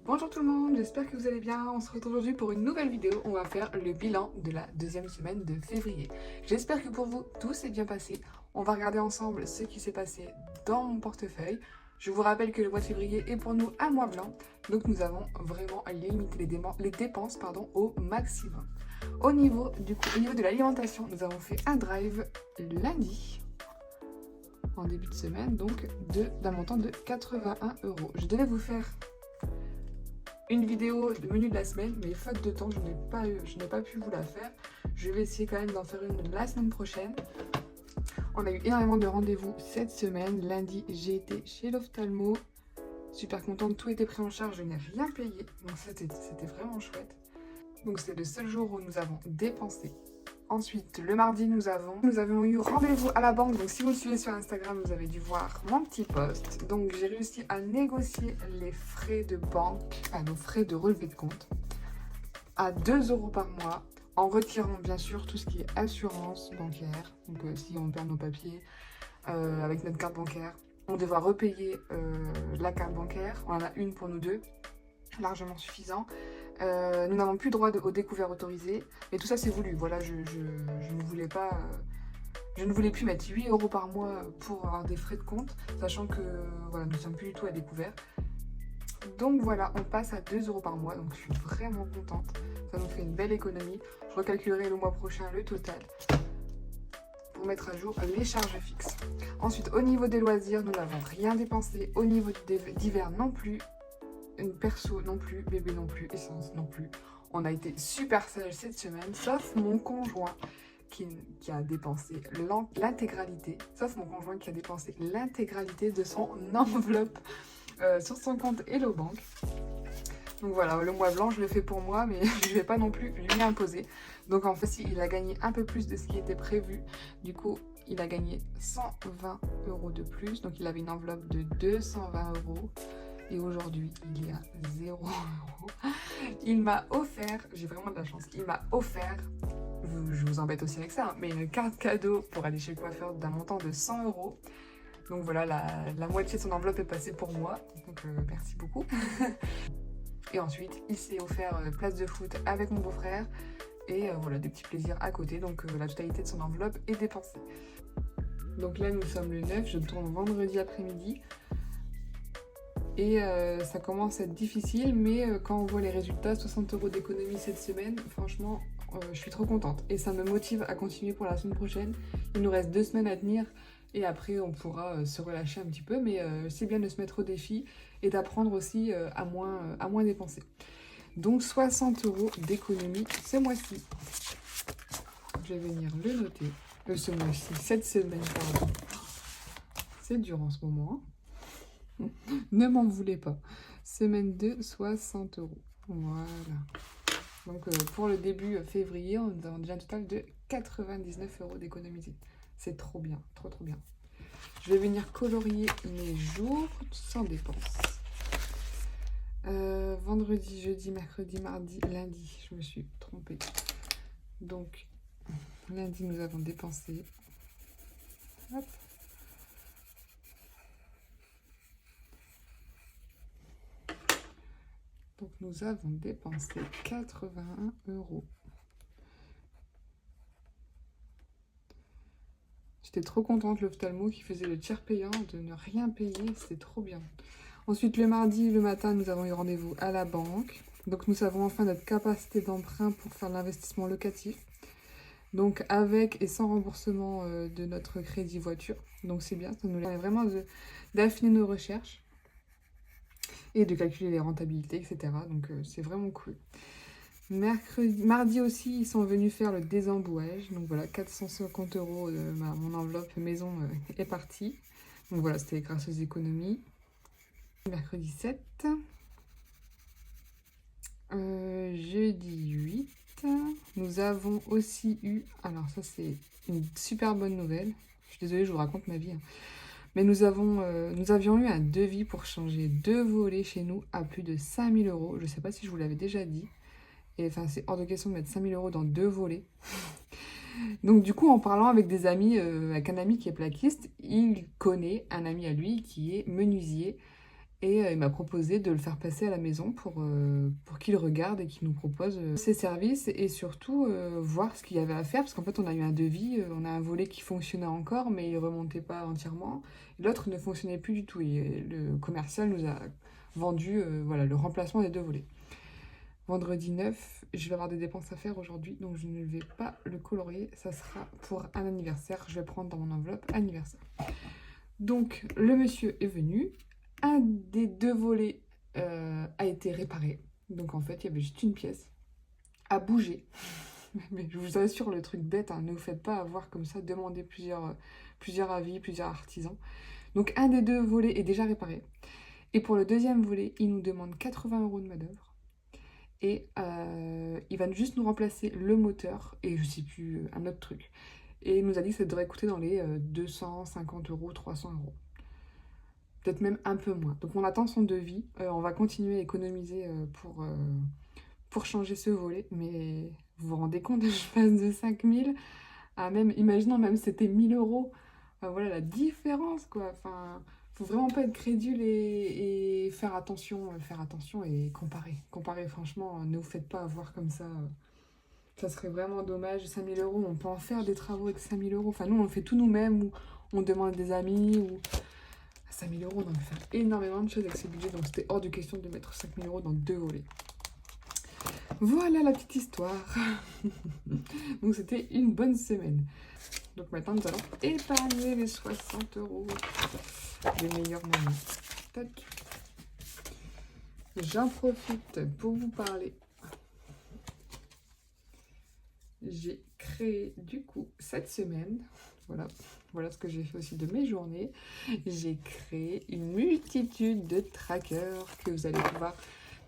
Bonjour tout le monde, j'espère que vous allez bien. On se retrouve aujourd'hui pour une nouvelle vidéo. On va faire le bilan de la deuxième semaine de février. J'espère que pour vous, tout s'est bien passé. On va regarder ensemble ce qui s'est passé dans mon portefeuille. Je vous rappelle que le mois de février est pour nous un mois blanc. Donc nous avons vraiment limité les dépenses au maximum. Au niveau de l'alimentation, nous avons fait un drive lundi en début de semaine, donc d'un montant de 81 €. Je devais vous faire une vidéo de menu de la semaine, mais faute de temps, je n'ai pas pu vous la faire. Je vais essayer quand même d'en faire une la semaine prochaine. On a eu énormément de rendez-vous cette semaine. Lundi, j'ai été chez l'ophtalmo. Super contente, tout était pris en charge, je n'ai rien payé. Donc c'était vraiment chouette. Donc c'est le seul jour où nous avons dépensé. Ensuite, le mardi, nous avons eu rendez-vous à la banque. Donc si vous me suivez sur Instagram, vous avez dû voir mon petit post. Donc j'ai réussi à négocier les frais de banque, nos frais de relevé de compte, à 2 € par mois, en retirant bien sûr tout ce qui est assurance bancaire. Donc si on perd nos papiers avec notre carte bancaire, on devra repayer la carte bancaire. On en a une pour nous deux, largement suffisant. Nous n'avons plus droit au découvert autorisé, mais tout ça c'est voulu. Voilà, je ne voulais pas, je ne voulais plus mettre 8 € par mois pour avoir des frais de compte, sachant que voilà, nous ne sommes plus du tout à découvert. Donc voilà, on passe à 2 € par mois, donc je suis vraiment contente. Ça nous fait une belle économie. Je recalculerai le mois prochain le total pour mettre à jour les charges fixes. Ensuite, au niveau des loisirs, nous n'avons rien dépensé. Au niveau d'hiver non plus. Une perso non plus, bébé non plus, essence non plus. On a été super sage cette semaine, sauf mon conjoint qui a dépensé l'intégralité, de son enveloppe sur son compte Hello Bank. Donc voilà, le mois blanc, je le fais pour moi, mais je ne vais pas non plus lui imposer. Donc en fait, il a gagné un peu plus de ce qui était prévu. Du coup, il a gagné 120 € de plus. Donc il avait une enveloppe de 220 €. Et aujourd'hui, il est à 0 €. Il m'a offert, j'ai vraiment de la chance, il m'a offert, je vous embête aussi avec ça, mais une carte cadeau pour aller chez le coiffeur d'un montant de 100 €. Donc voilà, la moitié de son enveloppe est passée pour moi. Donc merci beaucoup. Et ensuite, il s'est offert place de foot avec mon beau-frère. Et voilà, des petits plaisirs à côté. Donc la totalité de son enveloppe est dépensée. Donc là, nous sommes le 9, je tourne vendredi après-midi. Et ça commence à être difficile, mais quand on voit les résultats, 60 € d'économie cette semaine, franchement, je suis trop contente. Et ça me motive à continuer pour la semaine prochaine. Il nous reste 2 semaines à tenir et après on pourra se relâcher un petit peu. Mais c'est bien de se mettre au défi et d'apprendre aussi à moins dépenser. Donc 60 € d'économie ce mois-ci. Je vais venir le noter. Ce mois-ci, cette semaine, pardon. C'est dur en ce moment, hein. Ne m'en voulez pas. Semaine 2, 60 €. Voilà. Donc pour le début février, on a déjà un total de 99 € d'économisés. C'est trop bien, trop bien. Je vais venir colorier mes jours sans dépense. Vendredi, jeudi, mercredi, mardi, lundi. Je me suis trompée. Donc lundi, nous avons dépensé. Hop. Donc nous avons dépensé 81 €. J'étais trop contente, l'ophtalmo qui faisait le tiers payant, de ne rien payer, c'était trop bien. Ensuite, le mardi, le matin, nous avons eu rendez-vous à la banque. Donc nous avons enfin notre capacité d'emprunt pour faire l'investissement locatif. Donc avec et sans remboursement de notre crédit voiture. Donc c'est bien, ça nous permet vraiment d'affiner nos recherches et de calculer les rentabilités, etc. Donc c'est vraiment cool. Mardi aussi, ils sont venus faire le désembouage. Donc voilà, 450 € de mon enveloppe maison est partie. Donc voilà, c'était grâce aux économies. Mercredi 7. Jeudi 8. Nous avons aussi eu... Alors ça, c'est une super bonne nouvelle. Je suis désolée, je vous raconte ma vie, hein. Mais nous avions eu un devis pour changer 2 volets chez nous à plus de 5 000 €. Je ne sais pas si je vous l'avais déjà dit. Et enfin, c'est hors de question de mettre 5 000 € dans 2 volets. Donc du coup, en parlant avec des amis, avec un ami qui est plaquiste, il connaît un ami à lui qui est menuisier. Et il m'a proposé de le faire passer à la maison pour qu'il regarde et qu'il nous propose ses services et surtout voir ce qu'il y avait à faire. Parce qu'en fait, on a eu un devis, on a un volet qui fonctionnait encore, mais il ne remontait pas entièrement. L'autre ne fonctionnait plus du tout. Et le commercial nous a vendu voilà, le remplacement des deux volets. Vendredi 9, je vais avoir des dépenses à faire aujourd'hui, donc je ne vais pas le colorier. Ça sera pour un anniversaire. Je vais prendre dans mon enveloppe anniversaire. Donc, le monsieur est venu. Un des deux volets a été réparé. Donc en fait, il y avait juste une pièce à bouger. Mais je vous assure, le truc bête, hein, ne vous faites pas avoir comme ça, demandez plusieurs avis, plusieurs artisans. Donc un des deux volets est déjà réparé. Et pour le deuxième volet, il nous demande 80 € de main-d'œuvre. Et il va juste nous remplacer le moteur et je sais plus, un autre truc. Et il nous a dit que ça devrait coûter dans les 250 €, 300 €. Peut-être même un peu moins. Donc on attend son devis. On va continuer à économiser pour changer ce volet. Mais vous vous rendez compte, je passe de 5 000 à même, imaginons même c'était 1 000 €. Voilà la différence quoi. Enfin, faut vraiment pas être crédule et faire attention et comparer. Comparer franchement, ne vous faites pas avoir comme ça. Ça serait vraiment dommage. 5 000 €, on peut en faire des travaux avec 5 000 €. Enfin nous on fait tout nous-mêmes ou on demande des amis ou... 5 000 €, on peut faire énormément de choses avec ce budget, donc c'était hors de question de mettre 5 000 € dans deux volets. Voilà la petite histoire. Donc c'était une bonne semaine. Donc maintenant nous allons épargner les 60 € des meilleurs moments. Tac. J'en profite pour vous parler. J'ai créé du coup cette semaine, voilà ce que j'ai fait aussi de mes journées. J'ai créé une multitude de trackers que vous allez pouvoir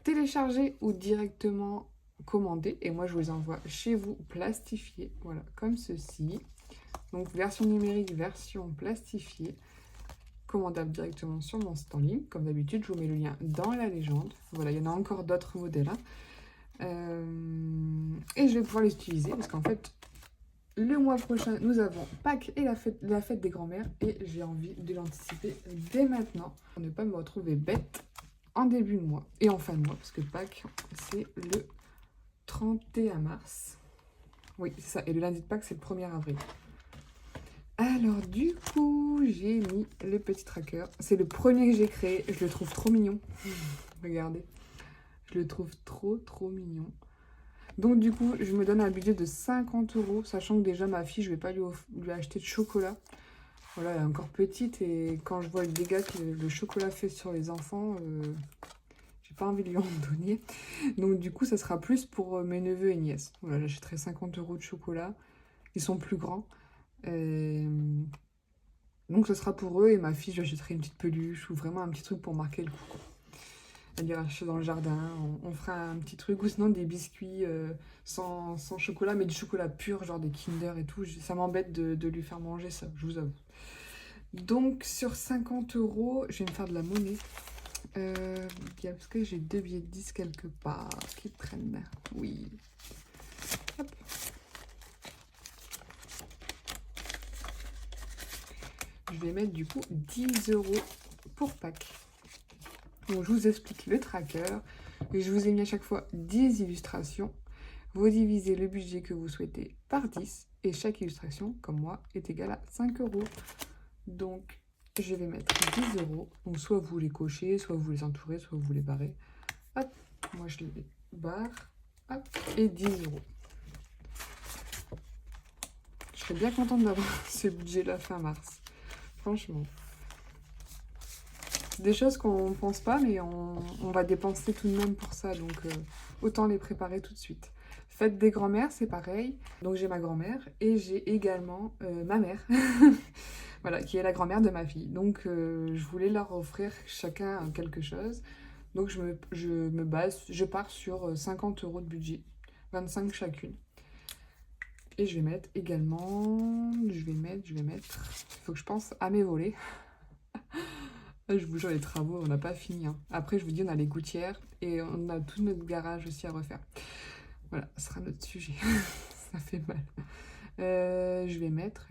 télécharger ou directement commander. Et moi, je vous les envoie chez vous plastifiés, voilà, comme ceci. Donc, version numérique, version plastifiée, commandable directement sur mon site en ligne. Comme d'habitude, je vous mets le lien dans la légende. Voilà, il y en a encore d'autres modèles. Et je vais pouvoir les utiliser parce qu'en fait, le mois prochain, nous avons Pâques et la fête des grands-mères et j'ai envie de l'anticiper dès maintenant pour ne pas me retrouver bête en début de mois et en fin de mois parce que Pâques, c'est le 31 mars. Oui, c'est ça. Et le lundi de Pâques, c'est le 1er avril. Alors, du coup, j'ai mis le petit tracker. C'est le premier que j'ai créé. Je le trouve trop mignon. Regardez. Je le trouve trop mignon. Donc du coup, je me donne un budget de 50 €, sachant que déjà ma fille, je vais pas lui acheter de chocolat. Voilà, elle est encore petite et quand je vois le dégât que le chocolat fait sur les enfants, j'ai pas envie de lui en donner. Donc du coup, ça sera plus pour mes neveux et nièces. Voilà, j'achèterai 50 € de chocolat. Ils sont plus grands. Donc ce sera pour eux et ma fille, j'achèterai une petite peluche ou vraiment un petit truc pour marquer le coup. Elle ira chercher dans le jardin, on fera un petit truc, ou sinon des biscuits sans chocolat, mais du chocolat pur, genre des Kinder et tout. Ça m'embête de lui faire manger ça, je vous avoue. Donc sur 50 €, je vais me faire de la monnaie. Parce que j'ai 2 billets de 10 quelque part qui traînent. Oui. Hop. Je vais mettre du coup 10 € pour Pâques. Donc, je vous explique le tracker. Et je vous ai mis à chaque fois 10 illustrations. Vous divisez le budget que vous souhaitez par 10. Et chaque illustration, comme moi, est égale à 5 €. Donc, je vais mettre 10 €. Donc, soit vous les cochez, soit vous les entourez, soit vous les barrez. Hop, moi je les barre. Hop, et 10 €. Je serais bien contente d'avoir ce budget-là fin mars. Franchement. Des choses qu'on ne pense pas, mais on va dépenser tout de même pour ça, donc autant les préparer tout de suite. Fête des grands-mères, c'est pareil. Donc j'ai ma grand-mère et j'ai également ma mère, voilà, qui est la grand-mère de ma fille. Donc je voulais leur offrir chacun quelque chose. Donc je pars sur 50 € de budget, 25 chacune. Et je vais mettre également, je vais mettre, il faut que je pense à mes volets. Je vous jure, les travaux, on n'a pas fini. Hein. Après, je vous dis, on a les gouttières et on a tout notre garage aussi à refaire. Voilà, ce sera notre sujet. Ça fait mal. Je vais mettre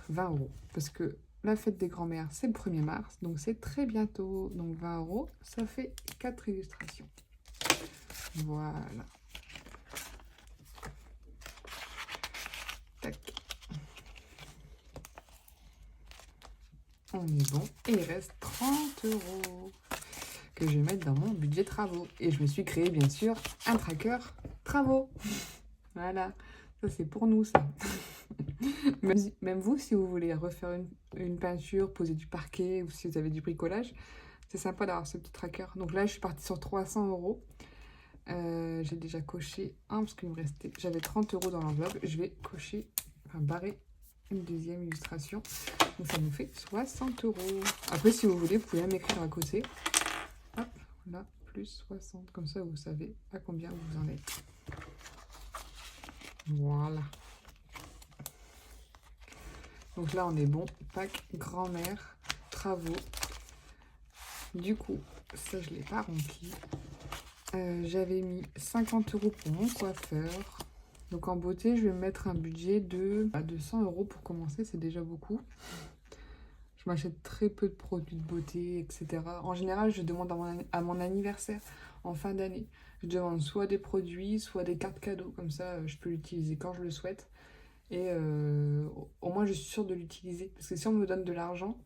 20 €. Parce que la fête des grands-mères, c'est le 1er mars, donc c'est très bientôt. Donc 20 €, ça fait 4 illustrations. Voilà. Tac. On est bon. Et il reste 30 € que je vais mettre dans mon budget travaux. Et je me suis créé, bien sûr, un tracker travaux. Voilà. Ça, c'est pour nous, ça. Même vous, si vous voulez refaire une peinture, poser du parquet, ou si vous avez du bricolage, c'est sympa d'avoir ce petit tracker. Donc là, je suis partie sur 300 €. J'ai déjà coché un parce qu'il me restait. J'avais 30 € dans l'enveloppe. Je vais cocher, enfin barrer une deuxième illustration. Donc ça nous fait 60 €. Après, si vous voulez, vous pouvez même écrire à côté. Hop, là, plus 60. Comme ça, vous savez à combien vous en êtes. Voilà. Donc là, on est bon. Pack grand-mère, travaux. Du coup, ça, je ne l'ai pas rempli. J'avais mis 50 € pour mon coiffeur. Donc en beauté, je vais mettre un budget de 100 € pour commencer. C'est déjà beaucoup. Je m'achète très peu de produits de beauté, etc. En général, je demande à mon anniversaire, en fin d'année. Je demande soit des produits, soit des cartes cadeaux. Comme ça, je peux l'utiliser quand je le souhaite. Et au moins, je suis sûre de l'utiliser. Parce que si on me donne de l'argent,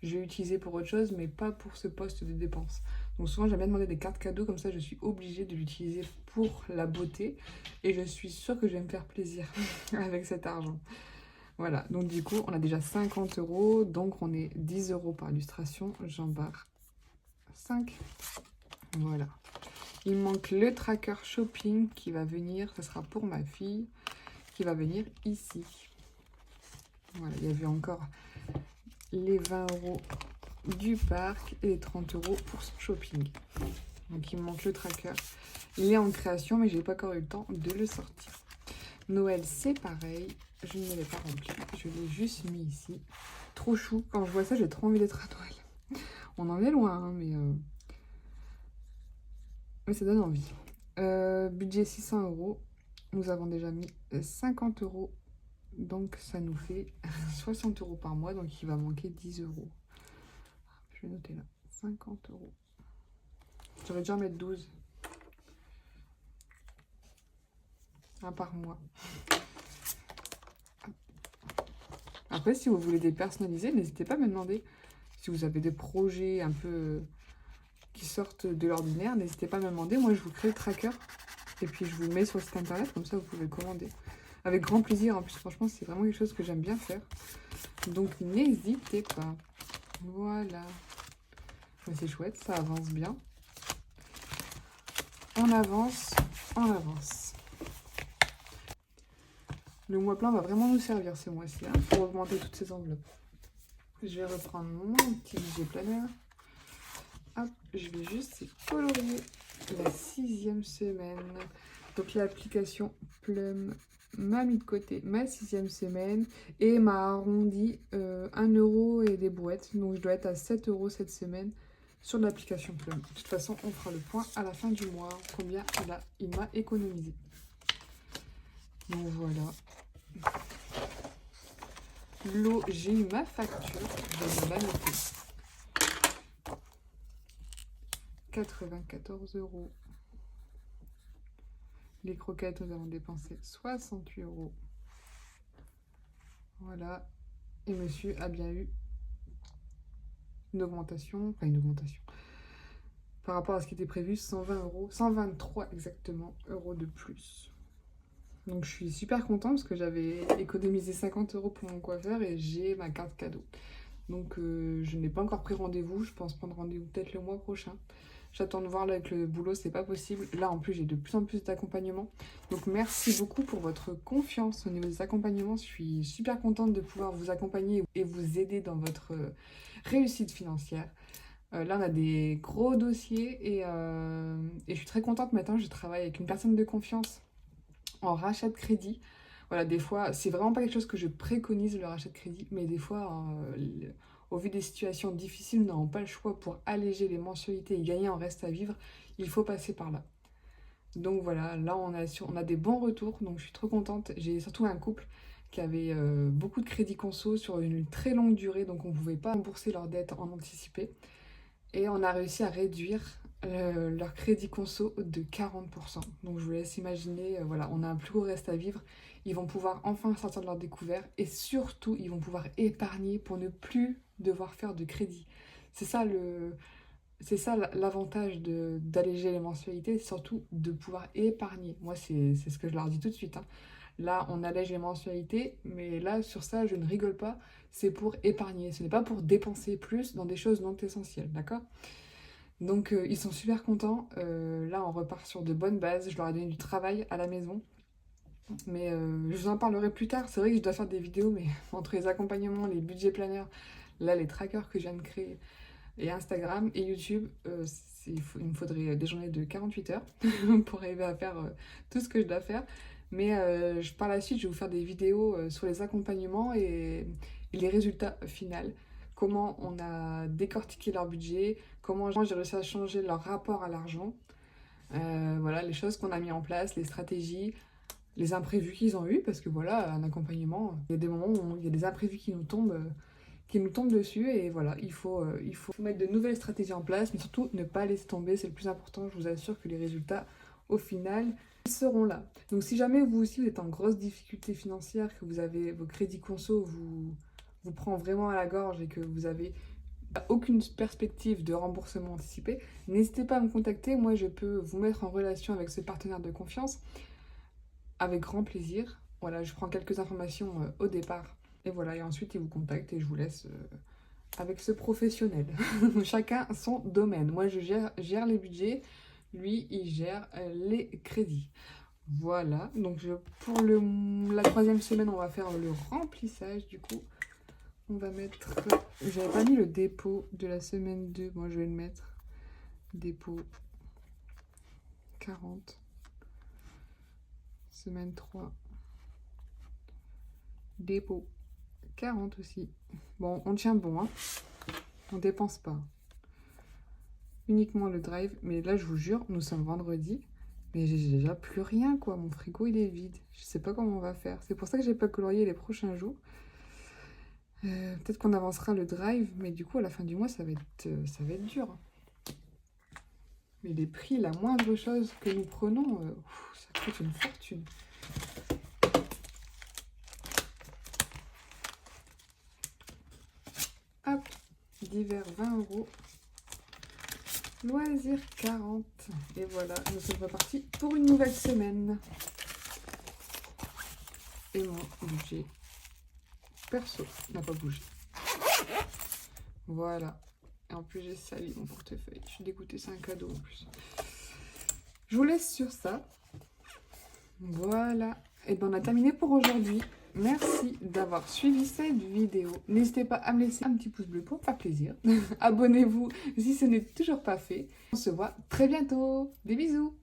je vais l'utiliser pour autre chose, mais pas pour ce poste de dépense. Donc souvent, j'aime bien demander des cartes cadeaux. Comme ça, je suis obligée de l'utiliser pour la beauté. Et je suis sûre que je vais me faire plaisir avec cet argent. Voilà, donc du coup, on a déjà 50 €, donc on est 10 € par illustration. J'en barre 5. Voilà. Il manque le tracker shopping qui va venir, ce sera pour ma fille, qui va venir ici. Voilà, il y avait encore les 20 € du parc et les 30 € pour son shopping. Donc il me manque le tracker. Il est en création, mais j'ai pas encore eu le temps de le sortir. Noël, c'est pareil. Je ne l'ai pas rempli. Je l'ai juste mis ici. Trop chou. Quand je vois ça, j'ai trop envie d'être à Noël. On en est loin, hein, mais ça donne envie. Budget 600 €. Nous avons déjà mis 50 €. Donc, ça nous fait 60 € par mois. Donc, il va manquer 10 €. Je vais noter là. 50 €. J'aurais dû en mettre 12. Un par mois. Après, si vous voulez des personnalisés, n'hésitez pas à me demander. Si vous avez des projets un peu qui sortent de l'ordinaire, n'hésitez pas à me demander. Moi, je vous crée le tracker et puis je vous le mets sur le site internet. Comme ça, vous pouvez le commander. Avec grand plaisir. En plus, franchement, c'est vraiment quelque chose que j'aime bien faire. Donc, n'hésitez pas. Voilà. C'est chouette, ça avance bien. On avance, on avance. Le mois plein va vraiment nous servir ce mois-ci, hein, pour augmenter toutes ces enveloppes. Je vais reprendre mon petit budget planeur. Hop, je vais juste colorier la 6e semaine. Donc l'application Plum m'a mis de côté ma 6e semaine et m'a arrondi 1 € et des brouettes. Donc je dois être à 7 € cette semaine sur l'application Plum. De toute façon, on fera le point à la fin du mois. Combien il m'a économisé. Donc voilà. L'eau, j'ai eu ma facture, je vais la noter. 94 €. Les croquettes, nous avons dépensé 68 €. Voilà. Et monsieur a bien eu une augmentation, enfin une augmentation. Par rapport à ce qui était prévu, 120 €, 123 exactement euros de plus. Donc je suis super contente parce que j'avais économisé 50 € pour mon coiffeur et j'ai ma carte cadeau. Donc je n'ai pas encore pris rendez-vous, je pense prendre rendez-vous peut-être le mois prochain. J'attends de voir là avec le boulot, c'est pas possible. Là en plus j'ai de plus en plus d'accompagnement. Donc merci beaucoup pour votre confiance au niveau des accompagnements. Je suis super contente de pouvoir vous accompagner et vous aider dans votre réussite financière. Là on a des gros dossiers et je suis très contente maintenant. Je travaille avec une personne de confiance en rachat de crédit. Voilà, des fois, c'est vraiment pas quelque chose que je préconise le rachat de crédit, mais des fois, au vu des situations difficiles, nous n'avons pas le choix pour alléger les mensualités et gagner en reste à vivre, il faut passer par là. Donc voilà, là on a des bons retours, donc je suis trop contente. J'ai surtout un couple qui avaient beaucoup de crédits conso sur une très longue durée, donc on ne pouvait pas rembourser leurs dettes en anticipé. Et on a réussi à réduire leur crédit conso de 40%. Donc je vous laisse imaginer, voilà, on a un plus gros reste à vivre. Ils vont pouvoir enfin sortir de leur découvert et surtout, ils vont pouvoir épargner pour ne plus devoir faire de crédit. C'est ça l'avantage d'alléger les mensualités, c'est surtout de pouvoir épargner. Moi, c'est ce que je leur dis tout de suite, hein. Là, on allège les mensualités, mais là, sur ça, je ne rigole pas. C'est pour épargner. Ce n'est pas pour dépenser plus dans des choses non essentielles, d'accord? Donc, ils sont super contents. Là, on repart sur de bonnes bases. Je leur ai donné du travail à la maison. Mais je vous en parlerai plus tard. C'est vrai que je dois faire des vidéos, mais entre les accompagnements, les budgets planners, là, les trackers que je viens de créer, et Instagram et YouTube, il me faudrait des journées de 48 heures pour arriver à faire tout ce que je dois faire. Mais par la suite, je vais vous faire des vidéos sur les accompagnements et les résultats finaux. Comment on a décortiqué leur budget, comment j'ai réussi à changer leur rapport à l'argent. Voilà, les choses qu'on a mis en place, les stratégies, les imprévus qu'ils ont eu, parce que voilà, un accompagnement, il y a des moments où il y a des imprévus qui nous tombent dessus et voilà, il faut mettre de nouvelles stratégies en place, mais surtout ne pas laisser tomber, c'est le plus important. Je vous assure que les résultats, au final, seront là. Donc si jamais vous aussi vous êtes en grosse difficulté financière, que vous avez vos crédits conso vous prend vraiment à la gorge et que vous avez aucune perspective de remboursement anticipé, n'hésitez pas à me contacter. Moi, je peux vous mettre en relation avec ce partenaire de confiance avec grand plaisir. Voilà, je prends quelques informations au départ. Et voilà, et ensuite, il vous contacte et je vous laisse avec ce professionnel. Chacun son domaine. Moi, je gère les budgets. Lui, il gère les crédits. Voilà. Donc, pour la 3e semaine, on va faire le remplissage. Du coup, on va mettre... J'avais pas mis le dépôt de la semaine 2. Moi, je vais le mettre. Dépôt 40. Semaine 3. Dépôt 40 aussi. Bon, on tient bon, hein. On dépense pas. Uniquement le drive. Mais là, je vous jure, nous sommes vendredi. Mais j'ai déjà plus rien, quoi. Mon frigo, il est vide. Je sais pas comment on va faire. C'est pour ça que j'ai pas colorié les prochains jours. Peut-être qu'on avancera le drive. Mais du coup, à la fin du mois, ça va être dur. Mais les prix, la moindre chose que nous prenons, ça coûte une fortune. Hop, divers 20 €. Loisirs 40. Et voilà, nous sommes repartis pour une nouvelle semaine. Et mon budget perso n'a pas bougé. Voilà. Et en plus, j'ai sali mon portefeuille. Je suis dégoûtée, c'est un cadeau en plus. Je vous laisse sur ça. Voilà. Et bien, on a terminé pour aujourd'hui. Merci d'avoir suivi cette vidéo. N'hésitez pas à me laisser un petit pouce bleu pour me faire plaisir. Abonnez-vous si ce n'est toujours pas fait. On se voit très bientôt. Des bisous.